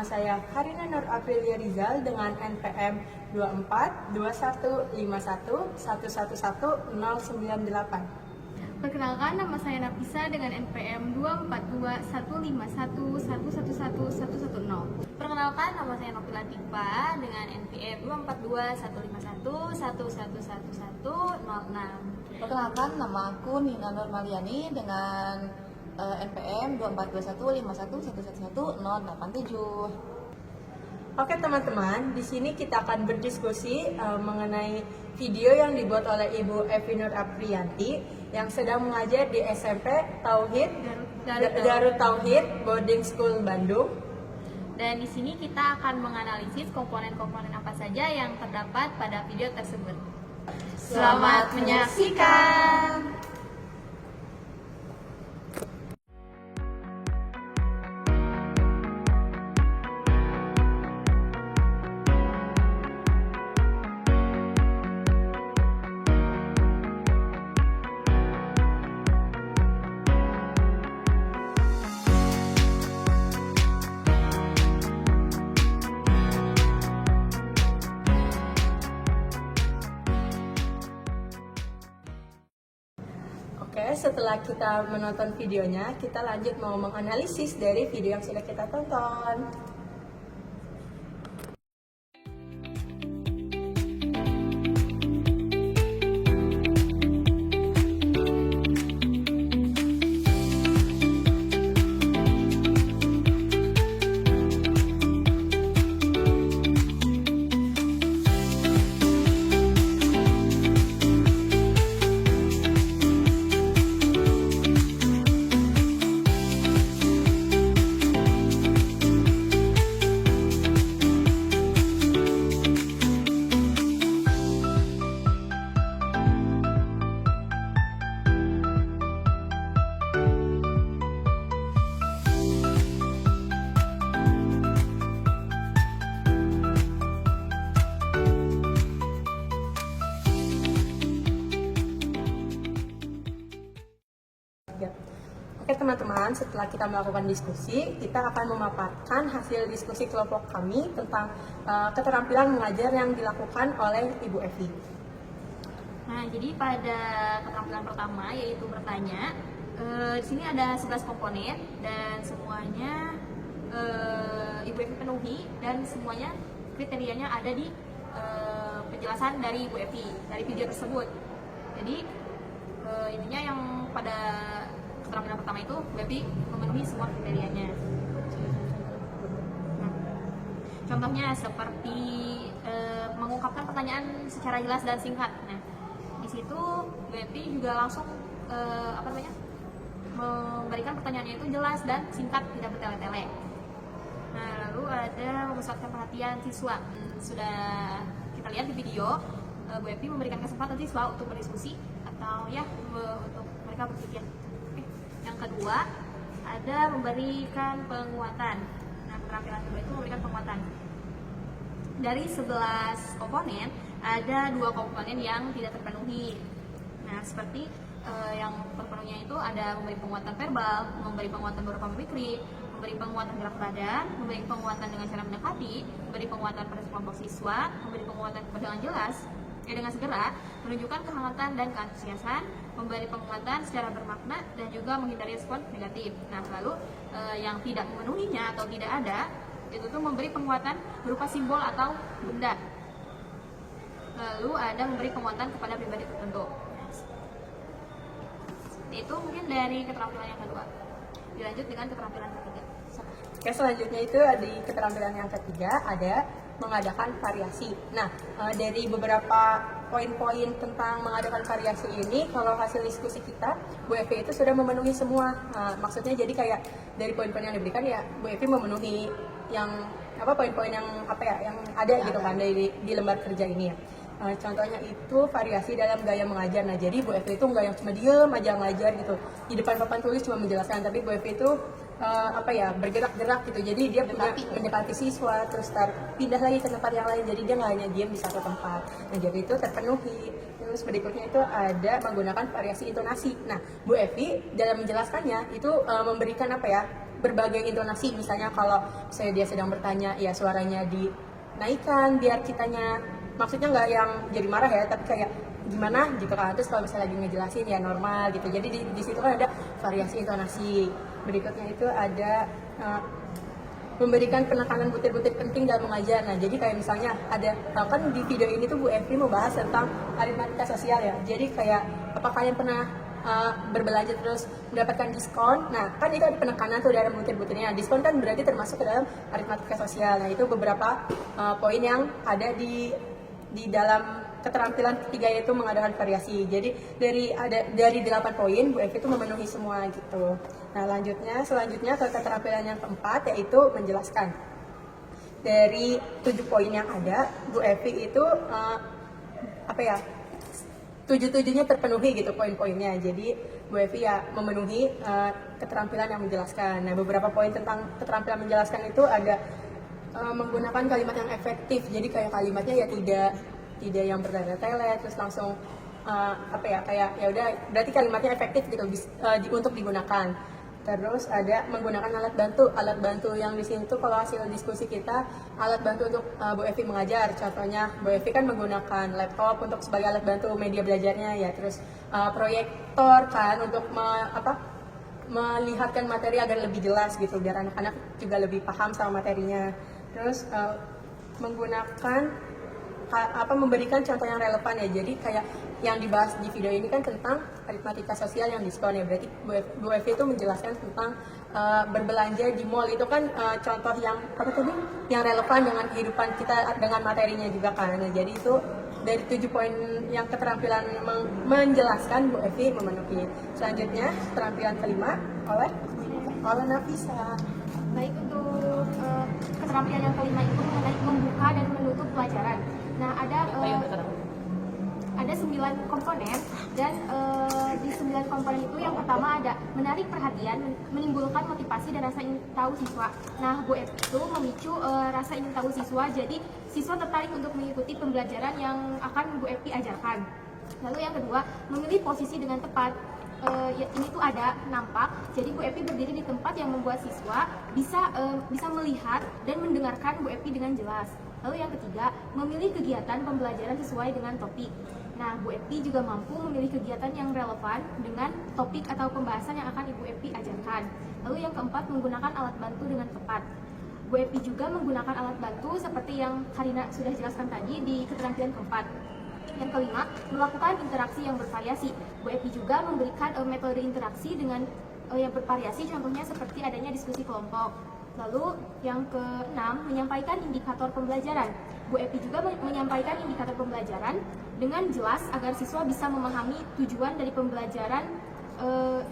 nama saya Karina Nur Aprilia Rizal dengan NPM 242151111098. Perkenalkan, nama saya Nafisa dengan NPM 242151111110. Perkenalkan, nama saya Nopila Tipa dengan NPM 24215111111006. Perkenalkan, nama aku Nina Nurmaliani dengan NPM 242151111087. Oke teman-teman, di sini kita akan berdiskusi mengenai video yang dibuat oleh Ibu Evi Nur Aprianti yang sedang mengajar di SMP Tauhid Darut Tauhid Boarding School Bandung. Dan di sini kita akan menganalisis komponen-komponen apa saja yang terdapat pada video tersebut. Selamat menyaksikan. Oke, setelah kita menonton videonya, kita lanjut mau menganalisis dari video yang sudah kita tonton. Oke teman-teman, setelah kita melakukan diskusi, kita akan memaparkan hasil diskusi kelompok kami tentang keterampilan mengajar yang dilakukan oleh Ibu Evi. Nah, jadi pada keterampilan pertama yaitu bertanya. Di sini ada 11 komponen dan semuanya Ibu Evi penuhi dan semuanya kriterianya ada di penjelasan dari Ibu Evi dari video tersebut. Jadi intinya yang pada keterampilan pertama itu Bu Evi memenuhi semua kriterianya. Nah, contohnya seperti mengungkapkan pertanyaan secara jelas dan singkat. Nah, di situ Bu Evi juga langsung memberikan pertanyaannya itu jelas dan singkat, tidak bertele-tele. Nah, lalu ada memusatkan perhatian siswa. Sudah kita lihat di video, Bu Evi memberikan kesempatan siswa untuk berdiskusi atau ya untuk mereka berpikir. Yang kedua, ada memberikan penguatan. Nah, keterampilan kedua itu memberikan penguatan. Dari 11 komponen, ada 2 komponen yang tidak terpenuhi. Nah, seperti yang terpenuhnya itu ada memberi penguatan verbal, memberi penguatan berupa mimikri, memberi penguatan gerak badan, memberi penguatan dengan cara mendekati, memberi penguatan pada kelompok siswa, memberi penguatan dengan jelas, dengan segera, menunjukkan kehangatan dan keantusiasan, memberi penguatan secara bermakna, dan juga menghindari respon negatif. Nah, lalu yang tidak memenuhinya atau tidak ada, itu tuh memberi penguatan berupa simbol atau benda. Lalu ada memberi penguatan kepada pribadi tertentu. Itu mungkin dari keterampilan yang kedua. Dilanjut dengan keterampilan ketiga. Oke, selanjutnya itu di keterampilan yang ketiga ada mengadakan variasi. Nah, dari beberapa poin-poin tentang mengadakan variasi ini, kalau hasil diskusi kita, Bu Evi itu sudah memenuhi semua. Maksudnya jadi kayak dari poin-poin yang diberikan ya, Bu Evi memenuhi yang poin-poin yang yang ada gitu kan di lembar kerja ini ya. Contohnya itu variasi dalam gaya mengajar. Nah, jadi Bu Evi itu nggak yang cuma diem aja ngajar gitu di depan papan tulis cuma menjelaskan, tapi Bu Evi itu bergerak-gerak gitu. Jadi dia punya mendekati siswa, terus pindah lagi ke tempat yang lain. Jadi dia nggak hanya diem di satu tempat. Nah, jadi itu terpenuhi. Terus berikutnya itu ada menggunakan variasi intonasi. Nah, Bu Evi dalam menjelaskannya itu memberikan berbagai intonasi. Misalnya kalau saya dia sedang bertanya, ya suaranya dinaikkan biar kitanya, maksudnya nggak yang jadi marah ya, tapi kayak gimana gitu kan. Terus kalau misalnya lagi ngejelasin ya normal gitu. Jadi di situ kan ada variasi intonasi. Berikutnya itu ada memberikan penekanan butir-butir penting dalam mengajar. Nah, jadi kayak misalnya ada, kan di video ini tuh Bu Evi mau bahas tentang aritmatika sosial ya. Jadi kayak apa kalian pernah berbelanja terus mendapatkan diskon? Nah, kan itu ada penekanan tuh dalam butir-butirnya. Diskon kan berarti termasuk ke dalam aritmatika sosial. Nah, itu beberapa poin yang ada di dalam keterampilan ketiga, yaitu mengadakan variasi. Jadi dari 8 poin Bu Evi itu memenuhi semua gitu. Nah, selanjutnya ke keterampilan yang keempat, yaitu menjelaskan. Dari 7 poin yang ada, Bu Evi itu 7-7-nya terpenuhi gitu poin-poinnya. Jadi Bu Evi ya memenuhi keterampilan yang menjelaskan. Nah, beberapa poin tentang keterampilan menjelaskan itu ada menggunakan kalimat yang efektif. Jadi kayak kalimatnya ya tidak yang bertele-tele terus langsung kayak ya udah, berarti kalimatnya efektif gitu untuk digunakan. Terus ada menggunakan alat bantu yang di sini tuh kalau hasil diskusi kita, alat bantu untuk Bu Evi mengajar. Contohnya Bu Evi kan menggunakan laptop untuk sebagai alat bantu media belajarnya ya, terus proyektor kan untuk melihatkan materi agar lebih jelas gitu, biar anak-anak juga lebih paham sama materinya. Terus memberikan contoh yang relevan ya. Jadi kayak yang dibahas di video ini kan tentang aritmatika sosial yang diskon ya. Berarti Bu Evi itu menjelaskan tentang berbelanja di mall itu kan contoh yang yang relevan dengan kehidupan kita dengan materinya juga kan. Nah, jadi itu dari 7 poin yang keterampilan menjelaskan Bu Evi memenuhi. Selanjutnya keterampilan kelima oleh Nafisa. Baik, untuk keterampilan yang kelima itu mengenai membuka dan menutup pelajaran. Nah, ada 9 komponen, dan di 9 komponen itu yang pertama ada menarik perhatian, menimbulkan motivasi dan rasa ingin tahu siswa. Nah, Bu Evi itu memicu rasa ingin tahu siswa, jadi siswa tertarik untuk mengikuti pembelajaran yang akan Bu Evi ajarkan. Lalu yang kedua, memilih posisi dengan tepat. Ini tuh ada nampak, jadi Bu Evi berdiri di tempat yang membuat siswa bisa melihat dan mendengarkan Bu Evi dengan jelas. Lalu yang ketiga, memilih kegiatan pembelajaran sesuai dengan topik. Nah, Bu Evi juga mampu memilih kegiatan yang relevan dengan topik atau pembahasan yang akan Ibu Evi ajarkan. Lalu yang keempat, menggunakan alat bantu dengan tepat. Bu Evi juga menggunakan alat bantu seperti yang Karina sudah jelaskan tadi di keterampilan keempat. Yang kelima, melakukan interaksi yang bervariasi. Bu Evi juga memberikan metode interaksi dengan yang bervariasi, contohnya seperti adanya diskusi kelompok. Lalu yang keenam, menyampaikan indikator pembelajaran. Bu Evi juga menyampaikan indikator pembelajaran dengan jelas agar siswa bisa memahami tujuan dari pembelajaran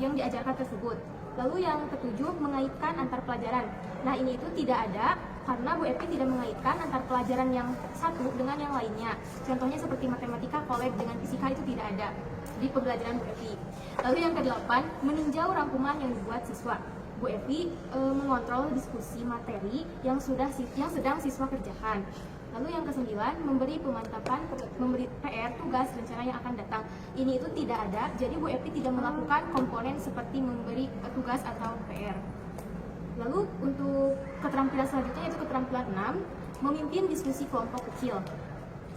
yang diajarkan tersebut. Lalu yang ketujuh, mengaitkan antar pelajaran. Nah, ini itu tidak ada karena Bu Evi tidak mengaitkan antar pelajaran yang satu dengan yang lainnya. Contohnya seperti matematika kolab dengan fisika itu tidak ada di pembelajaran Bu Evi. Lalu yang kedelapan, meninjau rangkuman yang dibuat siswa. Bu Evi mengontrol diskusi materi yang sedang siswa kerjakan. Lalu yang kesembilan, memberi pemantapan, memberi PR, tugas, rencana yang akan datang. Ini itu tidak ada, jadi Bu Evi tidak melakukan komponen seperti memberi tugas atau PR. Lalu untuk keterampilan selanjutnya yaitu keterampilan 6, memimpin diskusi kelompok kecil.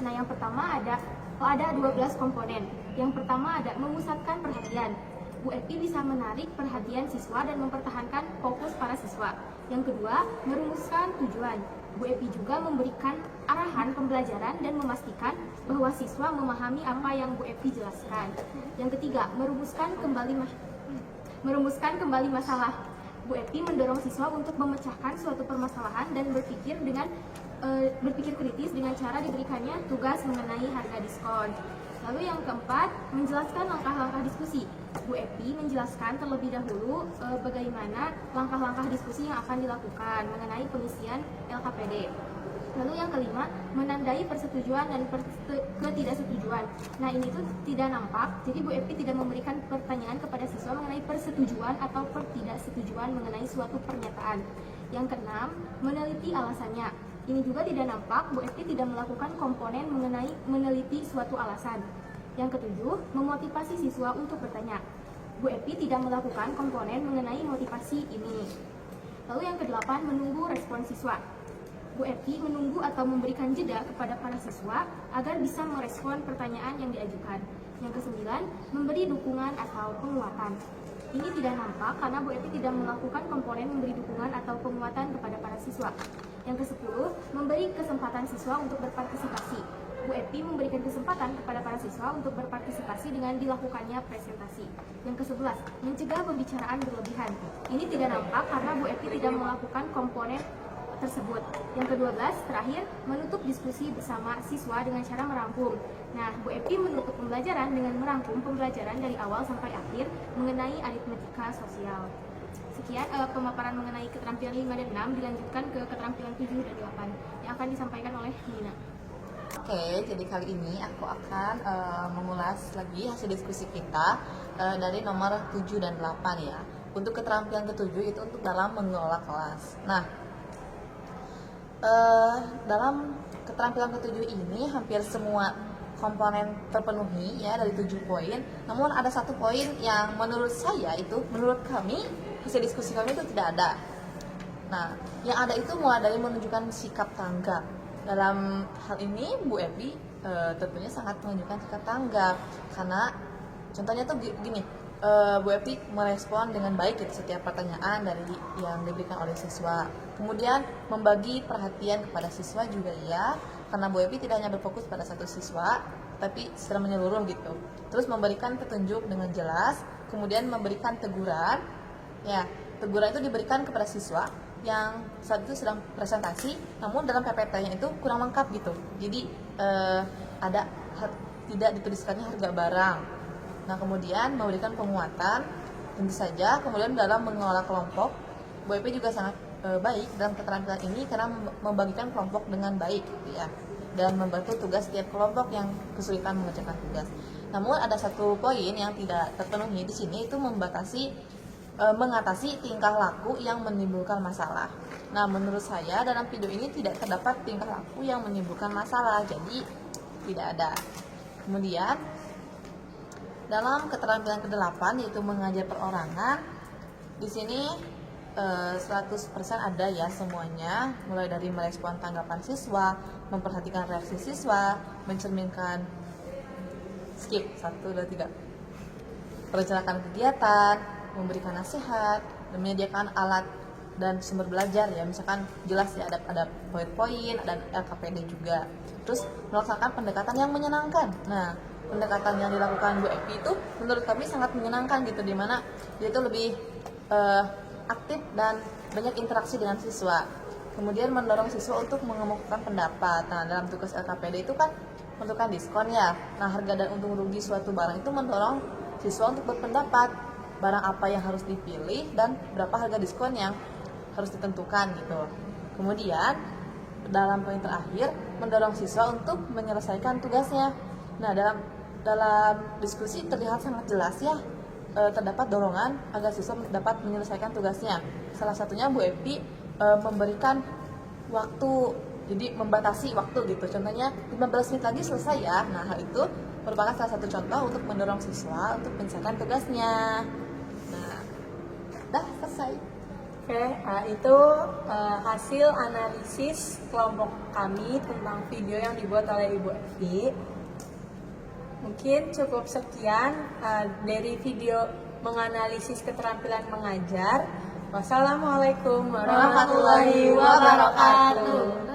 Nah, yang pertama ada 12 komponen. Yang pertama ada memusatkan perhatian. Bu Evi bisa menarik perhatian siswa dan mempertahankan fokus para siswa. Yang kedua, merumuskan tujuan. Bu Evi juga memberikan arahan pembelajaran dan memastikan bahwa siswa memahami apa yang Bu Evi jelaskan. Yang ketiga, merumuskan kembali masalah. Bu Evi mendorong siswa untuk memecahkan suatu permasalahan dan berpikir kritis dengan cara diberikannya tugas mengenai harga diskon. Lalu yang keempat, menjelaskan langkah-langkah diskusi. Bu Evi menjelaskan terlebih dahulu bagaimana langkah-langkah diskusi yang akan dilakukan mengenai pengisian LKPD. Lalu yang kelima, menandai persetujuan dan ketidaksetujuan. Nah, ini tuh tidak nampak, jadi Bu Evi tidak memberikan pertanyaan kepada siswa mengenai persetujuan atau ketidaksetujuan mengenai suatu pernyataan. Yang keenam, meneliti alasannya. Ini juga tidak nampak, Bu Evi tidak melakukan komponen mengenai meneliti suatu alasan. Yang ketujuh, memotivasi siswa untuk bertanya. Bu Evi tidak melakukan komponen mengenai motivasi ini. Lalu yang kedelapan, menunggu respon siswa. Bu Epi menunggu atau memberikan jeda kepada para siswa agar bisa merespon pertanyaan yang diajukan. Yang kesembilan, memberi dukungan atau penguatan. Ini tidak nampak karena Bu Epi tidak melakukan komponen memberi dukungan atau penguatan kepada para siswa. Yang kesepuluh, memberi kesempatan siswa untuk berpartisipasi. Bu Epi memberikan kesempatan kepada para siswa untuk berpartisipasi dengan dilakukannya presentasi. Yang ke-11, mencegah pembicaraan berlebihan. Ini tidak nampak karena Bu Epi tidak melakukan komponen tersebut. Yang ke-12, terakhir, menutup diskusi bersama siswa dengan cara merangkum. Nah, Bu Epi menutup pembelajaran dengan merangkum pembelajaran dari awal sampai akhir mengenai aritmetika sosial. Sekian pemaparan mengenai keterampilan 5 dan 6, dilanjutkan ke keterampilan 7 dan 8 yang akan disampaikan oleh Nina. Oke, jadi kali ini aku akan mengulas lagi hasil diskusi kita dari nomor 7 dan 8 ya. Untuk keterampilan ke-7 itu untuk dalam mengelola kelas. Nah, dalam keterampilan ke-7 ini hampir semua komponen terpenuhi ya dari 7 poin. Namun ada satu poin yang menurut kami hasil diskusi kami itu tidak ada. Nah, yang ada itu mulai dari menunjukkan sikap tanggap. Dalam hal ini Bu Epi tentunya sangat menunjukkan sikap tanggap karena contohnya tuh gini, Bu Epi merespon dengan baik gitu setiap pertanyaan dari yang diberikan oleh siswa. Kemudian membagi perhatian kepada siswa juga ya, karena Bu Epi tidak hanya berfokus pada satu siswa, tapi secara menyeluruh gitu. Terus memberikan petunjuk dengan jelas, kemudian memberikan teguran. Ya, teguran itu diberikan kepada siswa yang saat itu sedang presentasi, namun dalam PPT-nya itu kurang lengkap gitu. Jadi tidak dituliskannya harga barang. Nah, kemudian memberikan penguatan, tentu saja. Kemudian dalam mengelola kelompok, Bu Epi juga sangat baik dalam keterampilan ini karena membagikan kelompok dengan baik gitu ya, dan membantu tugas setiap kelompok yang kesulitan mengerjakan tugas. Namun ada satu poin yang tidak terpenuhi di sini, itu mengatasi tingkah laku yang menimbulkan masalah. Nah, menurut saya dalam video ini tidak terdapat tingkah laku yang menimbulkan masalah, jadi tidak ada. Kemudian dalam keterampilan ke-8 yaitu mengajar perorangan, di sini 100% ada ya semuanya, mulai dari merespon tanggapan siswa, memperhatikan reaksi siswa, mencerminkan perencanaan kegiatan, memberikan nasihat, dan menyediakan alat dan sumber belajar ya, misalkan jelas ya ada PowerPoint, ada LKPD juga. Terus melaksanakan pendekatan yang menyenangkan. Nah, pendekatan yang dilakukan Bu Epi itu menurut kami sangat menyenangkan gitu, dimana dia itu lebih aktif dan banyak interaksi dengan siswa. Kemudian mendorong siswa untuk mengemukakan pendapat. Nah, dalam tugas LKPD itu kan menentukan diskon ya. Nah, harga dan untung rugi suatu barang itu mendorong siswa untuk berpendapat barang apa yang harus dipilih dan berapa harga diskon yang harus ditentukan gitu. Kemudian dalam poin terakhir mendorong siswa untuk menyelesaikan tugasnya. Nah, dalam diskusi terlihat sangat jelas ya, terdapat dorongan agar siswa dapat menyelesaikan tugasnya. Salah satunya Bu Epi memberikan waktu, jadi membatasi waktu gitu. Contohnya 15 menit lagi selesai ya. Nah, hal itu merupakan salah satu contoh untuk mendorong siswa untuk menyelesaikan tugasnya. Nah, dah selesai. Oke, itu hasil analisis kelompok kami tentang video yang dibuat oleh Ibu Evi. Mungkin cukup sekian dari video menganalisis keterampilan mengajar. Wassalamualaikum warahmatullahi wabarakatuh.